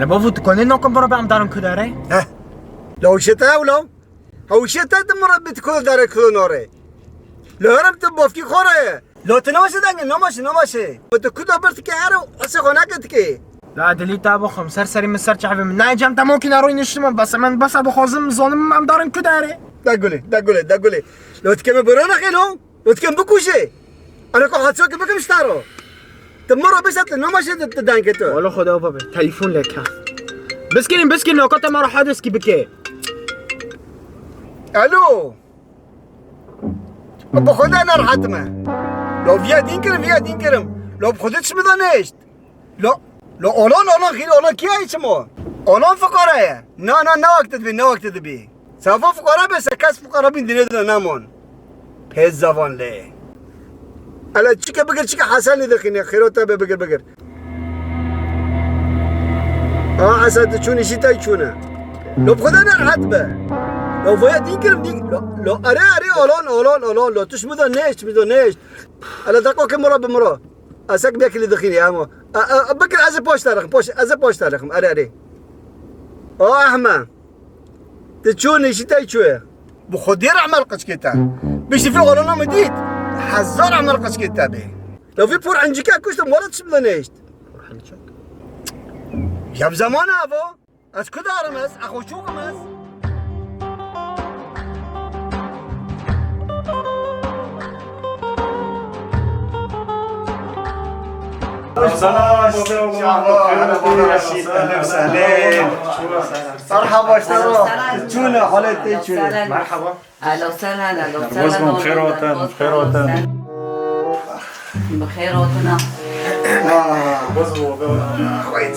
انا بفوت كوني نوكم برا بعم دارن كداري ها لو شتا ولو هو شتا تمر بتكون دار كل نوري لو هرم تبوفكي خوره لو تنوش دنگ نماشه بتكون برتكي هرو اسخوناكتكي لا دلي تابو خمسر سري مسر شعبي من ناي جام ممكن اروي نشتم بس من بس ابو خوزم زونم عم دارن كداري دقولي لو تكمل برونا خيلو لو تكمل بكوشي انا كو حاتسوك بكم اشتارو تمر بس نماشه دنگتو والله خدا بابا تليفون لك بسكين لو كنت ما راح ادسكي بكي الو بخدا انا رحتمه لو فيها دين كرم لو بخدتش مدانشت لو اولان خير اولان كي اسمه اولان فقراء نا وقت تبي سافا فقراء بس كاس فقراء بين دنيا نامون هز زبان له على تشيكا بقر تشيكا حسن دخيني خيروتا بقر حسن تشوني شيتا يشونا لو بخدا انا رحتمه لو فيها دين كرم لو اري اولان لو تشمدو نيشت على دقو كمرة بمرة اسك بيك اللي دخيني امو بكر از پوش تارخم اري احمد تشوني شتاي شويه بخدير عمل قشكتا بيش في غلنا مديد حزار عمل قشكتا به لو في بور عنجكا كشت مرات شبلنيشت يا بزمان ابو از كدارمس اخو شوقمس اهلا وسهلا مرحبا اشتروا تشونا حالتي تشونا مرحبا اهلا وسهلا وزمو بخير وطن بخير وطن وزمو خويت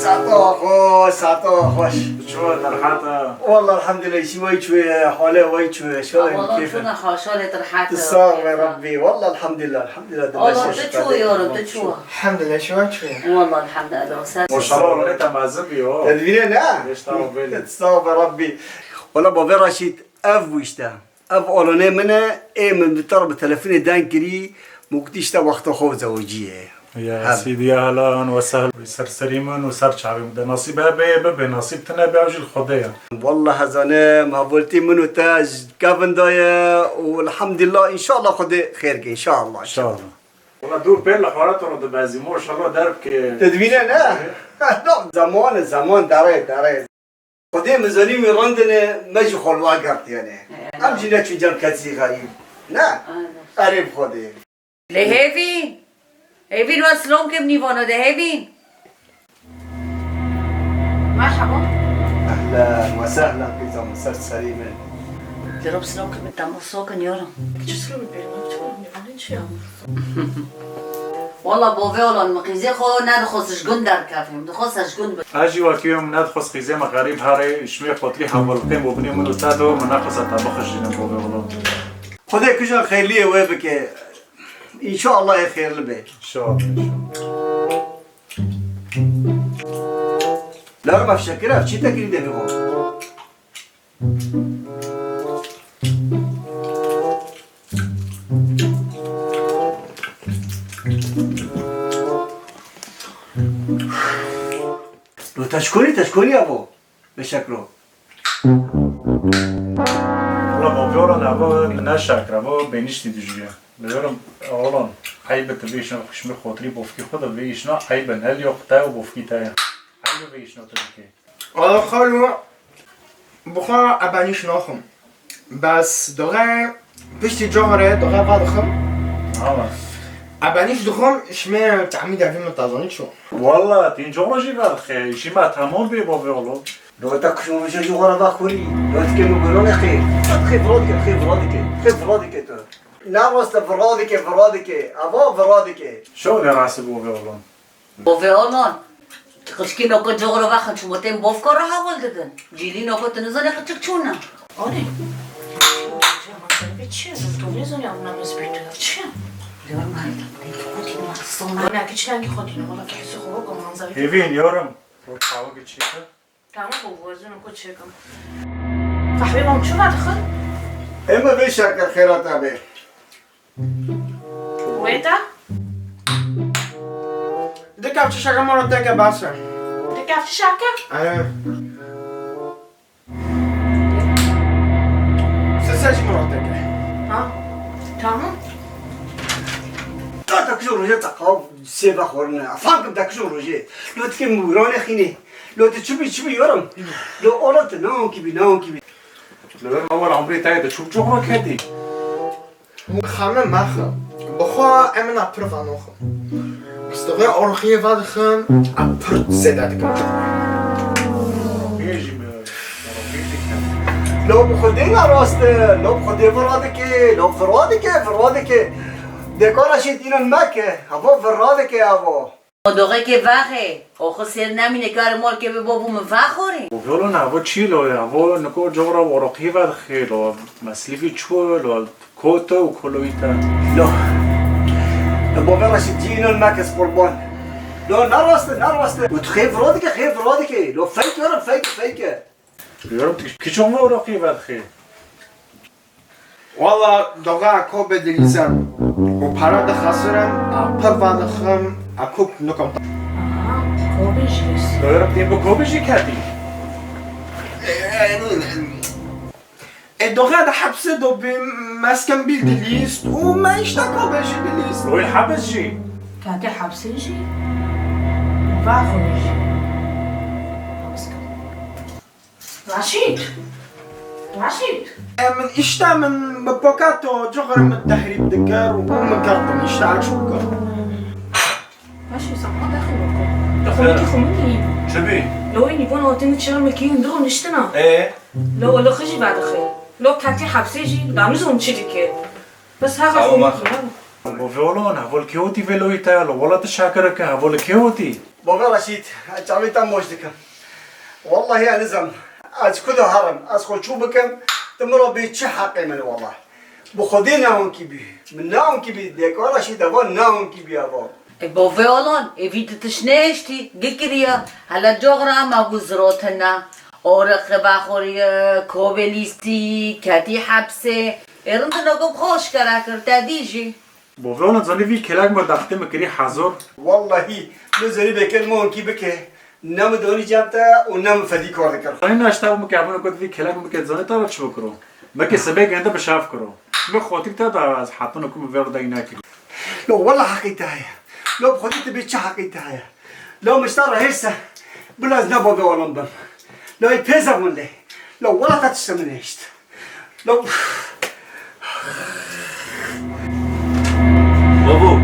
ساعتو خوش شو درحاتا والله الحمد لله شوي حاله شوي والله كيف شونا خاشولة رحات تصاغ يا ربي والله الحمد لله والله تشو يا رب تشو الحمد لله شوي والله الحمد لله وسهلا ما شاء الله لقيتها معزبي تدري لا يشتغل بالي تصاغ يا ربي والله بابي رشيد ويشتا اولانه منه من بطرب تلفوني دانكري مقديشتا وقت خو زوجيه يا سيدي اهلا وسهلا سرسريما وسر شعبي ده نصيبها بي نصيب تنا بيعجل الخديه والله هزانه ما قلتي منو تاج كافن دايا والحمد لله ان شاء الله خدي خيرك ان شاء الله ان شاء الله والله دور بين الحوارات ورد بعزيمو ان شاء الله دربك تدوينه لا زمان داري خدي مزاني من رندنا مجي خلوا قرت يعني ام جينا شو جام كاتسي غريب لا قريب خدي هيفين واسلوم كم نيفونا ده هيفين مرحبا اهلا وسهلا في مسار سليمه درب سلوم كم تامر سوكن يورا چطور میبریم چطور میبریم چی والله بوفيولون مقيزي خو ندخوسش قندر كافيم دخوسش قند اجي وكيوم ندخس خيزي مغارب هاري شمي خطري حولتين وبني من استادو مناقصه طبخ جينا بوفيولون خدي كجا خيرليه ويبك ان شاء الله خير لبي ان شاء الله لا ما فشكرها شي تاكل ده بيقول لو تشكري يا ابو بشكره والله بوفيولون ابو نشكر ابو بينشتي دجيه بيقولوا اولا عيبة بيشنا خشمي خاطري بوفكي خدا بيشنا عيبة هل يقطع وبوفكي تايا عيبة بيشنا تبكي والله خالو بخار ابانيش ناخم بس دوغا بشتي جوهره دوغا فادخم ابانيش دخم شمي تعميد عفيم التازاني شو والله تنجورا جي فادخي شي ما تمام بي بوفيولو لو تكشو مش جوهره باخوري لو تكلموا بيقولون خير فرادك لا واسطة فرادك أبا فرادك شو اللي راسي بوفيولو بوفيولون خشكي نوكو جغرو باخن شو متين بوفكو راها ولددن جيلي نوكو تنزل يخطك چونا آره چیه؟ تو میزونی اونم نسبیتو چیه؟ لیور مردم خودی مصومه نه که چیه که خودی نمالا که حسی خوبه کن منظری هيفين يورم رو تحاوك تشيكا تمام بوزنم که چیه کم فحبيبهم شو بعد خد؟ إما بيشك الخيرات أبي ويتا؟ دكا بتشغل مرة تاكا باسا دكا كيف تشاكر؟ ايوه سساجي مراتك ها؟ تمام؟ تاكشو روجي تقاو سيبا خورنا فانكم تاكشو روجي لو تكي موراني خيني لو تشبي يورم لو اولت ناون كيبي لبرم اول عمري تاعي تشوف جغرك هدي خامه مخه بخوا امن اپر وانوخه استوى اورخيه وادخم اپر زدادكم بيجي لو بخدينا راست لو بخدي فرادك دكورا شيتين المكة هبو فرادك هبو دوغه که وخه آخه سر نمینه کار مال که به بابو مفخوری وفعلا هوا چیلو هوا نکو جغرا ورقی و خیلو مسلیفی چو لو کوتا و کلویتا لا بابا شيتين المكة قربان لو نراست وتخيف فرادك لو فيك يورم فيك بیارم کی جغرا ورقی و خیل والله دوغا اكو بدليزم وبارد خسرم اپر وادخم اكو نكم كوبي جيس بیارم تیم با کوبیجی کردی دوغا ده حبسه دو بمسكن بالدليست وما يشتكوا باش دليست روی حبس جی كاتي حبسيجي وفاخريجي رشيد من اشتا من بوكاتو جغر من التحريب دكار ومن كرتم اشتعل شوكا ماشي صح ما داخل خمني چبی؟ لو اني بون اوتين تشير مكين درو نشتنا اه لو خجي بعد خير لو كاتي حبسيجي دامزون تشيدك بس هذا خمني وفعلا هوا کیوتی ولویتا لو ولا تشاکر که هوا کیوتی بابا رشيد جاميتا موجدك والله يا نزم از كده هرم از خود شو بكم تمرو بيتش حقي من والله بخدي ناون كيبي من ناون كيبي ديكورا شي دابا ناون كيبي ابا بوفي اولان اویت تشنشتی گکریا حالا جغرا ما گزروتنا اورق بخوری کوبلیستی کتی حبسه ارنت نگم خوش کرد تدیجی وفعلا زنی وی کلاک ما دخته مکری حضور والله نزلي بكلمون كيبك نام دوني جابتا ونام فدي كوردكر این اشتاق مکعبون کد وی کلاک مکد زنی تا چه بکرو مکه سبه گنده بشاف کرو می خاطر تا در از حتما نکم ورد اینا کی لو والله حقيقتها لو بخدي تبي حقيقتها لو مشترى هسه بلاز نبغى بولم بم لو يبيزا ولا لو ولا تتسمنيشت لو بابو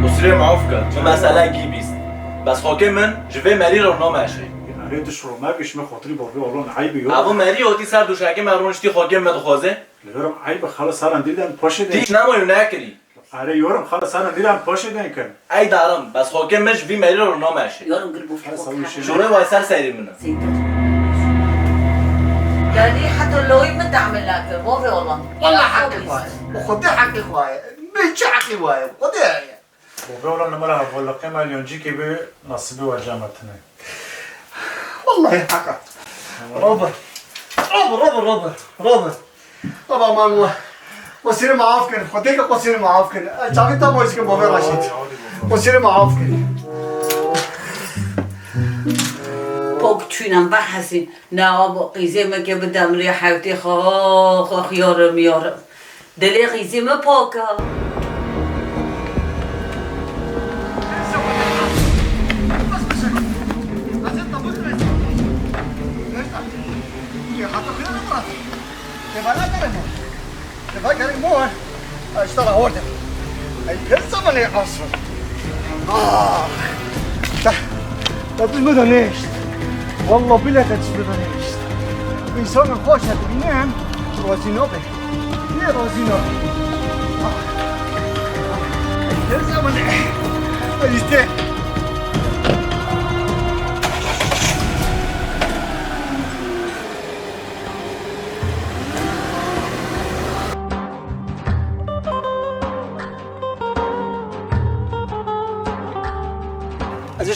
اسره معاف کن چون مسئله گیبیست بس خاکه من جوه مری رو نامشه ریت شروع بیش می خاطری با وی اولان عیب یو ابو مری اوتی سر دوشکه مرونشتی خاکه مد خوازه لورم عیب خلاص سران دیدن پاشه دین دیش نمایو نکری اره یورم خلاص سران دیدن پاشه دین کن ای دارم بس خاکه من جوه مری رو نامشه یارم گل بوفی شوره وای سر سری منه يعني حتى لو ما تعمل لك بوفي والله والله حقي خوايا وخدي حقي خوايا بيتش حقي خوايا خدي وفي اولان نمره ولا قيمه اليونجي کی به نصبی و جامعتنه والله حقا روبر طبعا ما هو قصير معاف كن خديك قصير معاف كن جامي تا مويس كن بابا رشيد قصير معاف كن پاک چونم بحثین نه با قیزه ما که بدم روی حوتی خاخ یارم دلی قیزه ما پاکه تبغى كريمون اشترى هوردر اي قصه من يقصر لا تجمدنيش والله بلا تجمدنيش انسان خوش هتبينام روزينوبه يا روزينوبه قصه من ايستي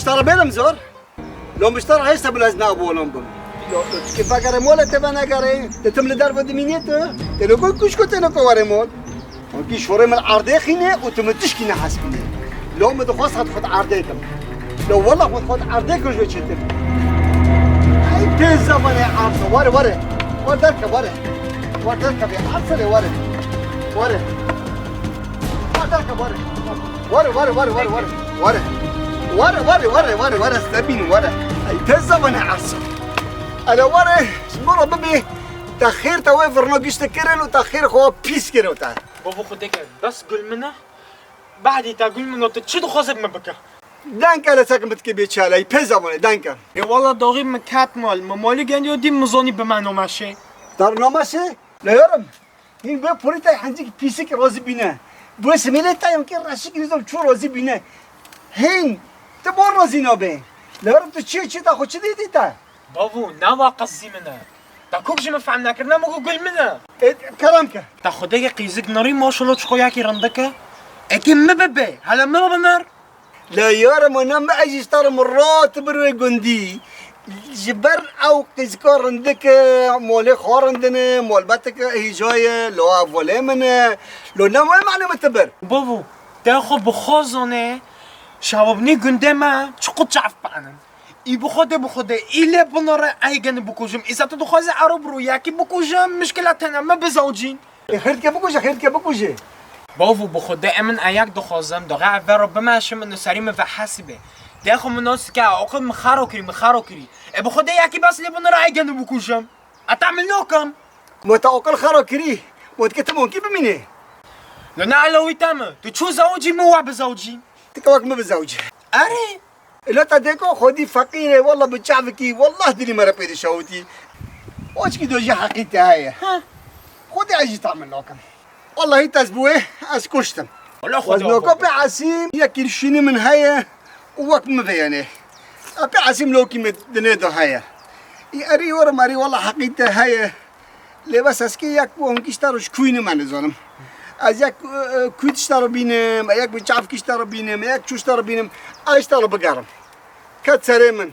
اشترى بينهم زور لو مشترى هيسا بالازناب ولهم بم لو كيف اقرا مولا تبى انا اقرا تتم لدار ودمينيته تلو كوش كنت انا كواري مول ونكي شوري من عرضي خينه وتمتشكي نحاسبني لو ما تخص خد عرضيكم لو والله خد عرضيكم جو تشتم بيزا وانا عارفه ورا تركب ورا تركب يا عارفه ورا تركب ورا استبين ورا بيزا وانا عارفه انا ورا شمرة ببي تأخير توي فرناقش تكرن وتأخير خو بيس كده وتعال بابا خدك بس قول منه بعد تقول منه تشدو خازب ما بكا دانك على ساكن بتكبي تشالي بيزا وانا دانك اي والله داغي مكات مالي جاني دي مزوني بمعنى ماشي دار نماشي لا يرم هين بي بوريتا حنجيك بيسك روزي بينا بس ميلتا يمكن راشيك نزول شو روزي بينا هين تبور روزي نوبي لا يرم تشي تاخذ شي دي تا بابو نوا قصي منه تاكوك جي مفعلنا كرنا مو قول منه كلامك تاخدك قيزك ناري ما شاء الله تشكو ياكي رندك اكيد ما ببي هلا ما بنار لا يرم انا ما اجي اشتري مرات بري قندي جبر او قيزكور عندك مولي خور عندنا مول باتك هي جايه لو افولي من لو نام ما معلومه تبر بابو تاخو بخوزونه شبابني قندما تشقو تعرف بعنا ای بخوده ایله بناره ایگن بکوجم ایزا تو خوازه عرب رو یکی بکوجم مشکلات ما بزوجین خير كي بكوجه بابو بخوده امن ایک دخوازم دقیق اول رو بماشم من سریم و حسبه داخل مناس که عقد مخارو کری ای بخوده یکی بس لی بناره ایگن بکوجم اتعمل نوکم متوكل خرا كريه وتكتمون كيف مني لنا علوي تامه تو چو زوجي مو بزوجين تكواك ما بزوجي اري لا تديكو خدي فقيره والله بتشعفكي والله دني مرة بيدي شوتي وش كده جي حقيقتي هاي خدي اجي تعمل لوكم والله هي تسبوه اسكشتم ولا خد وزنوكو بعسيم ياكل شيني من هاي ووقت ما فيني ابي عسيم لو كي دنيدو هاي اري ورا ماري والله حقيقتي هاي لي بس اسكي ياك بون كيشتارو شكويني من زلم از یک کویت اشترا بینم یک بچاف کشترا بینم یک چوشترا بینم اشترا بگرم کت سری من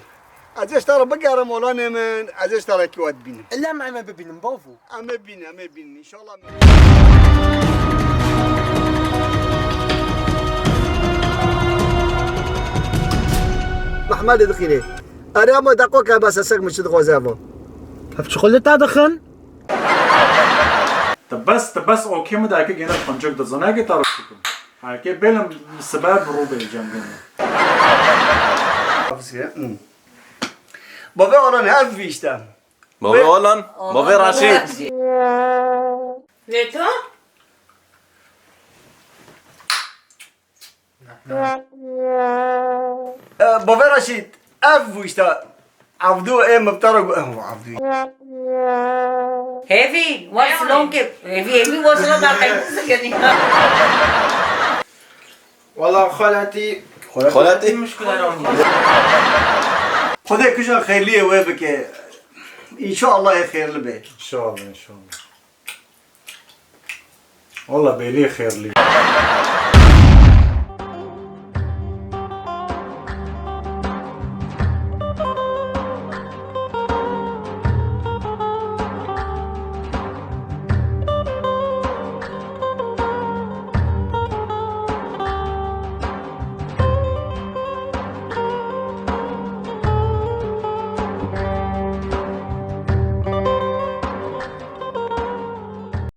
از اشترا بگرم ولانه من از اشترا کیوت بینم الا ما ببینم بابو اما بین ان شاء الله محمد دخيلي انا ما دقوك بس اسك مش تخوزافو شغل تدخن بس اوكي مده اكي جينا خنجك ده زناقي طرفكم اكي بيلم سبب روبي جنبنا بابا انا هاف فيشتا بابا اولان بابا رشيد نتا بابا رشيد هاف فيشتا عبدو ايه مبترق عبدو هيفي وصلون كيف هيفي وصلون داخل سكني والله خالتي خدا كشا خير لي ويبك ان شاء الله خير لبي ان شاء الله والله بيلي خير لي